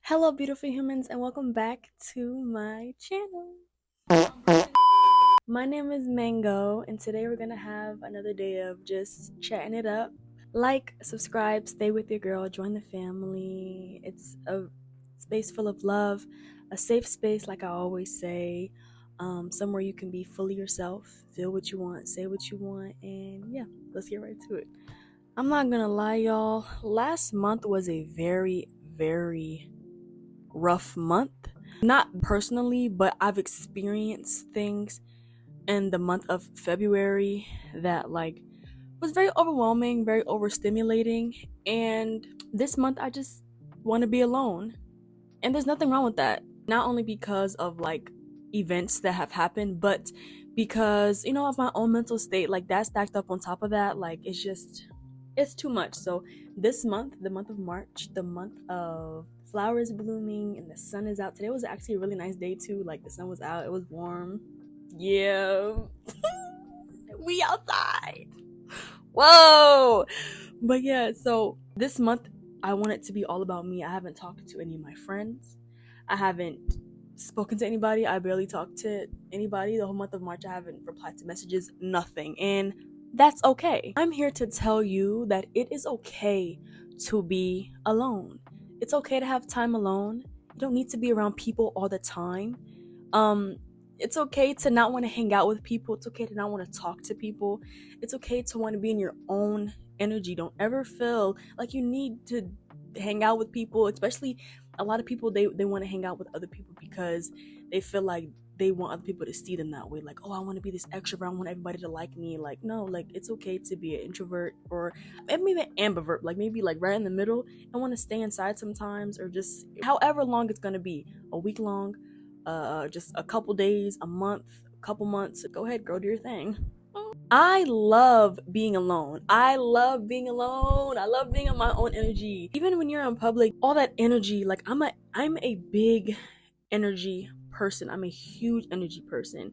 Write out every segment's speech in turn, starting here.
Hello, beautiful humans, and welcome back to my channel. My name is Mango, and today we're gonna have another day of just chatting it up. Like, subscribe, stay with your girl, join the family. It's a space full of love, a safe space, like I always say, somewhere you can be fully yourself, feel what you want, say what you want, and yeah, let's get right to it. I'm not gonna lie, y'all. Last month was a very rough month. Not personally, but I've experienced things in the month of February that was very overwhelming, very overstimulating, and this month I just want to be alone. And there's nothing wrong with that. Not only because of events that have happened, but because of my own mental state, like that stacked up on top of that, it's too much. So this month, the month of March, the month of flowers blooming and the sun is out. Today was actually a really nice day too. Like the sun was out, it was warm. Yeah. We outside. Whoa. But yeah, so this month I want it to be all about me. I haven't talked to any of my friends. I haven't spoken to anybody. I barely talked to anybody. The whole month of March I haven't replied to messages, nothing. And that's okay. I'm here to tell you that it is okay to be alone. It's okay to have time alone. You don't need to be around people all the time. It's okay to not want to hang out with people. It's okay to not want to talk to people. It's okay to want to be in your own energy. Don't ever feel like you need to hang out with people, especially a lot of people they want to hang out with other people because they feel like they want other people to see them that way. Like, oh, I want to be this extrovert. I want everybody to like me. Like, no, like it's okay to be an introvert or maybe an ambivert, like maybe like right in the middle and want to stay inside sometimes or just however long it's gonna be, a week long, just a couple days, a month, a couple months. Go ahead, girl, do your thing. I love being alone. I love being alone. I love being on my own energy. Even when you're in public, all that energy, like I'm a big energy person. I'm a huge energy person.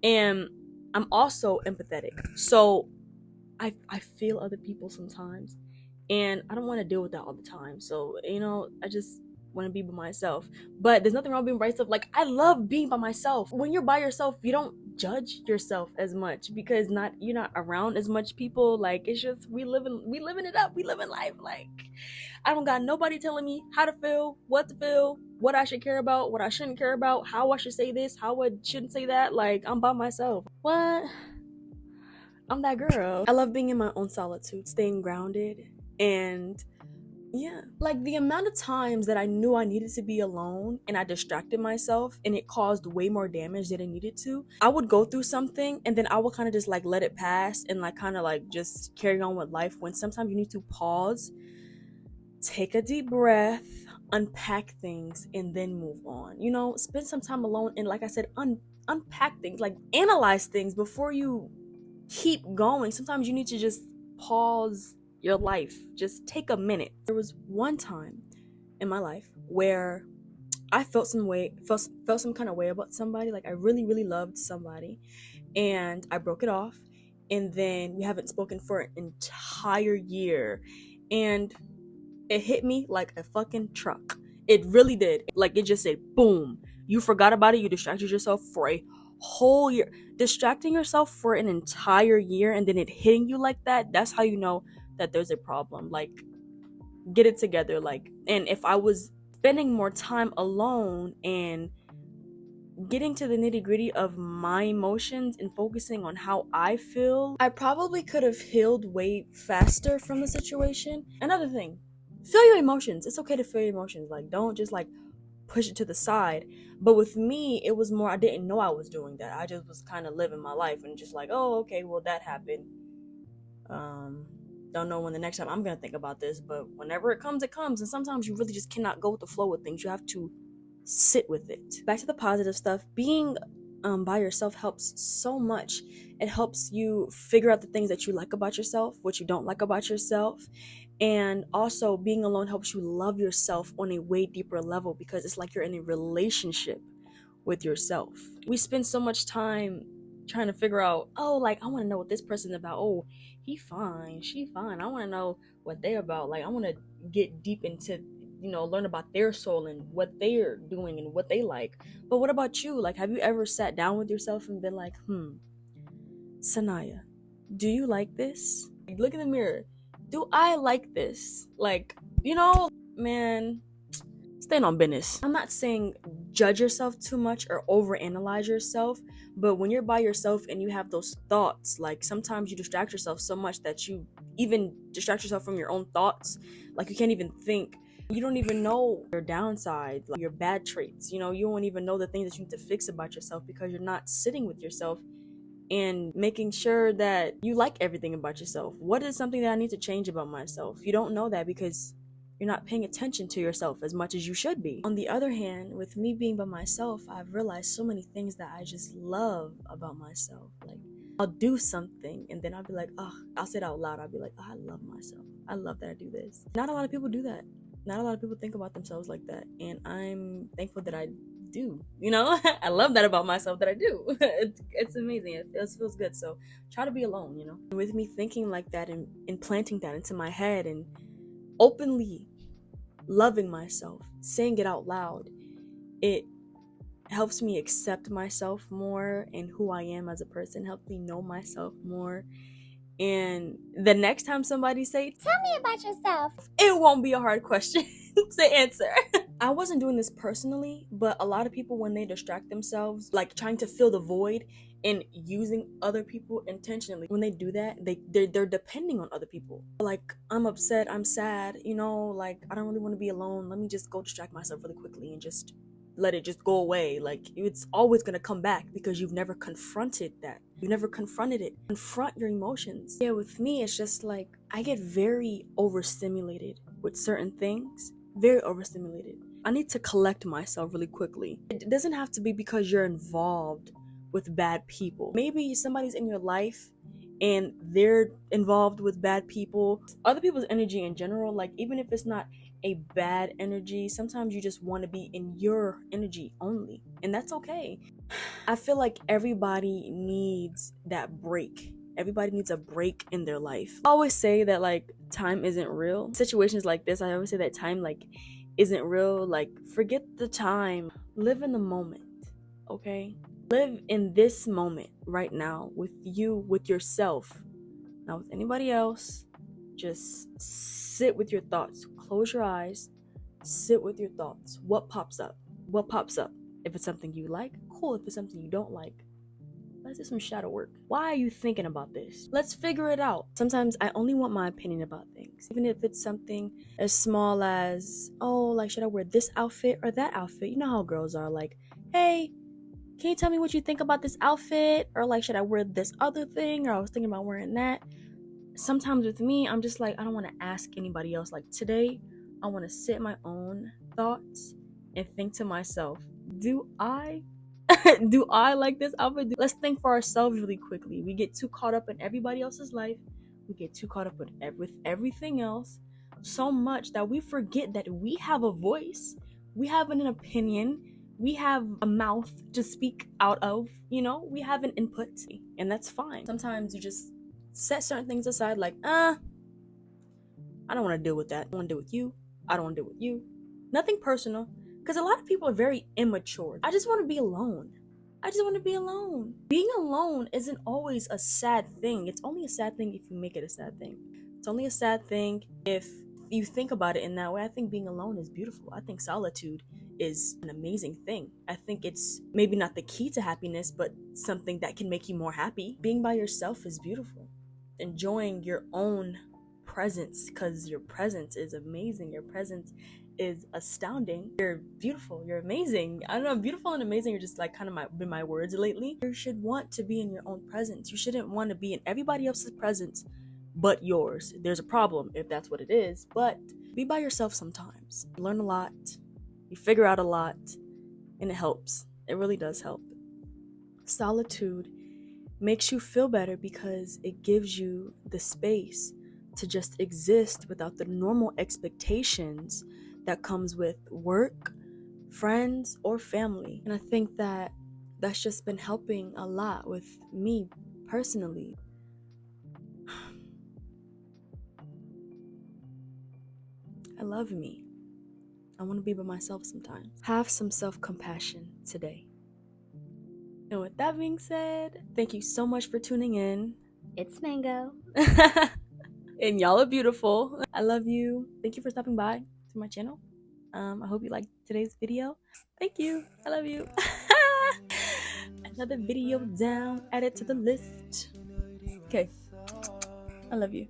And I'm also empathetic. So I feel other people sometimes. And I don't want to deal with that all the time. So, I just want to be by myself. But there's nothing wrong with being by yourself. Like, I love being by myself. When you're by yourself, you don't judge yourself as much because you're not around as much people. Like, it's just we living it up. We living life. Like, I don't got nobody telling me how to feel, what to feel, what I should care about, what I shouldn't care about, how I should say this, how I shouldn't say that. Like, I'm by myself. What? I'm that girl. I love being in my own solitude, staying grounded, and yeah. Like the amount of times that I knew I needed to be alone and I distracted myself and it caused way more damage than it needed to. I would go through something and then I would kind of just let it pass and kind of just carry on with life when sometimes you need to pause, take a deep breath, unpack things, and then move on. Spend some time alone and like I said, unpack things, like analyze things before you keep going. Sometimes you need to just pause your life. Just take a minute. There was one time in my life where I felt some kind of way about somebody. Like I really, really loved somebody and I broke it off. And then we haven't spoken for an entire year. And it hit me like a fucking truck. It really did. Like it just said, boom. You forgot about it. You distracted yourself for a whole year. Distracting yourself for an entire year and then it hitting you like that, that's how you know that there's a problem. Like, get it together. Like, and if I was spending more time alone and getting to the nitty gritty of my emotions and focusing on how I feel, I probably could have healed way faster from the situation. Another thing, feel your emotions. It's okay to feel your emotions. Like, don't just push it to the side. But with me, it was more, I didn't know I was doing that. I just was kind of living my life and just like, oh, okay, well, that happened. Don't know when the next time I'm gonna think about this, but whenever it comes, it comes. And sometimes you really just cannot go with the flow with things. You have to sit with it. Back to the positive stuff. Being by yourself helps so much. It helps you figure out the things that you like about yourself, what you don't like about yourself. And also being alone helps you love yourself on a way deeper level because it's like you're in a relationship with yourself. We spend so much time trying to figure out, oh, like I want to know what this person's about. Oh, he fine, she fine. I want to know what they about. Like I want to get deep into learn about their soul and what they're doing and what they like. But what about you? Like, have you ever sat down with yourself and been like, Sanaya, do you like this? Like, look in the mirror. Do I like this? Like, man, staying on business. I'm not saying judge yourself too much or overanalyze yourself, but when you're by yourself and you have those thoughts, like sometimes you distract yourself so much that you even distract yourself from your own thoughts. Like, you can't even think. You don't even know your downside, like your bad traits. You won't even know the things that you need to fix about yourself because you're not sitting with yourself and making sure that you like everything about yourself. What is something that I need to change about myself? You don't know that because you're not paying attention to yourself as much as you should be. On the other hand, with me being by myself, I've realized so many things that I just love about myself. Like, I'll do something and then I'll be like, I'll say it out loud. I'll be like, I love myself. I love that I do this. Not a lot of people do that. Not a lot of people think about themselves like that. And I'm thankful that I do. I love that about myself that I do. It's amazing. It feels good. So try to be alone. With me thinking like that and implanting that into my head and openly loving myself, saying it out loud, it helps me accept myself more and who I am as a person, helps me know myself more. And the next time somebody say, tell me about yourself, it won't be a hard question to answer. I wasn't doing this personally, but a lot of people, when they distract themselves, like trying to fill the void and using other people intentionally, when they do that, they're depending on other people. Like, I'm upset, I'm sad, like, I don't really want to be alone. Let me just go distract myself really quickly and just let it just go away. Like, it's always gonna come back because you've never confronted that. You never confronted it. Confront your emotions. Yeah, with me, it's just like I get very overstimulated with certain things. Very overstimulated. I need to collect myself really quickly. It doesn't have to be because you're involved with bad people. Maybe somebody's in your life and they're involved with bad people. Other people's energy in general, like, even if it's not a bad energy, sometimes you just want to be in your energy only, and that's okay. I feel like everybody needs that break. Everybody needs a break in their life. I always say that, like, time isn't real. Situations like this, I always say that time, like, isn't real. Like, forget the time. Live in the moment, okay? Live in this moment right now with you, with yourself, not with anybody else. Just sit with your thoughts. Close your eyes. Sit with your thoughts. What pops up? What pops up? If it's something you like, cool. If it's something you don't like, let's do some shadow work. Why are you thinking about this? Let's figure it out. Sometimes I only want my opinion about things. Even if it's something as small as, oh, like, should I wear this outfit or that outfit? You know how girls are, like, hey, can you tell me what you think about this outfit? Or, like, should I wear this other thing? Or I was thinking about wearing that. Sometimes with me, I'm just like, I don't want to ask anybody else. Like, today, I want to sit in my own thoughts and think to myself, do I like this outfit? Let's think for ourselves really quickly. We get too caught up in everybody else's life. We get too caught up with everything else so much that we forget that we have a voice. We have an opinion. We have a mouth to speak out of. We have an input, and that's fine. Sometimes you just set certain things aside, like, I don't want to deal with that. I don't want to deal with you. I don't want to deal with you. Nothing personal. Because a lot of people are very immature. I just want to be alone. I just want to be alone. Being alone isn't always a sad thing. It's only a sad thing if you make it a sad thing. It's only a sad thing if you think about it in that way. I think being alone is beautiful. I think solitude is an amazing thing. I think it's maybe not the key to happiness, but something that can make you more happy. Being by yourself is beautiful. Enjoying your own presence, because your presence is amazing. Your presence is astounding. You're beautiful. You're amazing. I don't know, beautiful and amazing are just like kind of been my words lately. You should want to be in your own presence. You shouldn't want to be in everybody else's presence but yours. There's a problem if that's what it is, but be by yourself sometimes. You learn a lot. You figure out a lot, and it helps. It really does help. Solitude makes you feel better because it gives you the space to just exist without the normal expectations that comes with work, friends, or family. And I think that that's just been helping a lot with me personally. I love me. I want to be by myself sometimes. Have some self-compassion today. And with that being said, thank you so much for tuning in. It's Mango. And y'all are beautiful. I love you. Thank you for stopping by to my channel. I hope you liked today's video. Thank you. I love you. Another video down. Add it to the list. Okay. I love you.